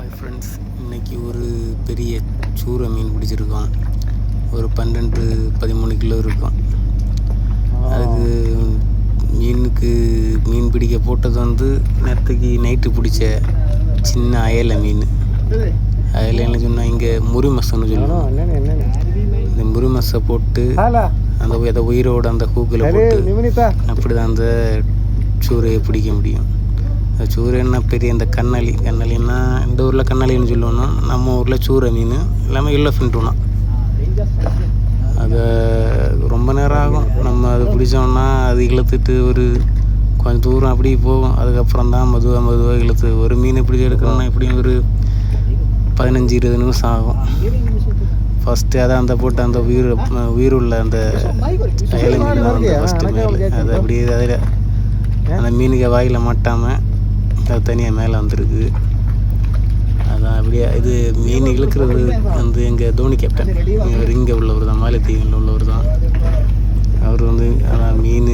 Hi friends, இன்றைக்கி ஒரு பெரிய சூரை மீன் பிடிச்சிருக்கோம். ஒரு 12-13 கிலோ இருக்கும். அதுக்கு மீனுக்கு மீன் பிடிக்க போட்டது நேற்றுக்கு நைட்டு பிடிச்ச சின்ன அயலை மீன். அயலைன்னு சொன்னால் இங்கே முறிமசன்னு சொல்லுவோம். இந்த முறிமசை போட்டு அந்த உயிரோட அந்த ஹூக்கில் போட்டு அப்படி தான் அந்த சூரையை பிடிக்க முடியும். சூரைன்னா பெரிய இந்த கண்ணாலின்னா இந்த ஊரில் கண்ணாலின்னு சொல்லுவோம். நம்ம ஊரில் சூரை மீன் எல்லாமே எல்லோ ஃபின்ட்டுனா. அதை ரொம்ப நேரம் ஆகும். நம்ம அதை பிடிச்சோம்னா அது இழுத்துட்டு ஒரு கொஞ்சம் தூரம் அப்படி போகும். அதுக்கப்புறம் தான் மெதுவாக இழுத்து ஒரு மீன் இப்படி எடுக்கணும்னா எப்படியும் ஒரு 15-20 நிமிஷம் ஆகும். ஃபஸ்ட்டு அதை அந்த போட்டு அந்த உயிர் உள்ள அந்த அயலை மீன் தான் வந்து ஃபஸ்ட்டு மேலே அது அப்படியே அதில் அந்த மீனுக்கு வாயில் மாட்டாமல் அது தனியாக மேலே வந்திருக்கு. அதான் அப்படியே இது மீன் இழுக்கிறது எங்கள் தோனி கேப்டன் இங்கே உள்ளவர் தான், மாலத்தீவில் உள்ளவர் தான். அவர் அதான் மீன்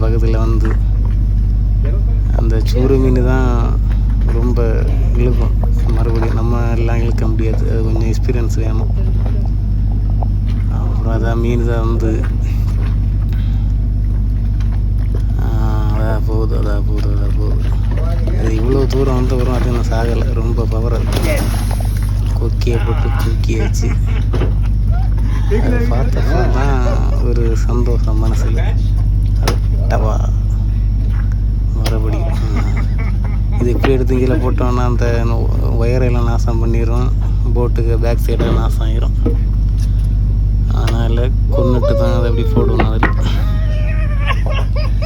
பக்கத்தில் அந்த சூறு மீன் தான் ரொம்ப இழுக்கும். மறுபடியும் நம்ம எல்லாம் இழுக்க முடியாது, அது கொஞ்சம் எக்ஸ்பீரியன்ஸ் வேணும். அப்புறம் அதான் மீன் தான் அதான் போகுது. அது இவ்வளோ தூரம் வரும். அது நான் சாகலை, ரொம்ப பவர். அது கொக்கியை போட்டு தூக்கியாச்சு. அதை பார்த்தப்போ தான் ஒரு சந்தோஷம் மனசில். அது டவா மறுபடியும் இது இப்படி எடுத்து கீழே போட்டோன்னா அந்த ஒயரெல்லாம் நாசம் பண்ணிடும், போட்டுக்கு பேக் சைடில் நாசம் ஆயிரும். அதனால் கொண்டுட்டு தான் அதை அப்படி போடணும். அதில்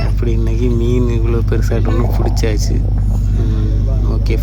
அப்படி இன்றைக்கி மீன் இவ்வளோ பெருசாகிட்டு ஒன்று பிடிச்சாச்சு. ஓகே.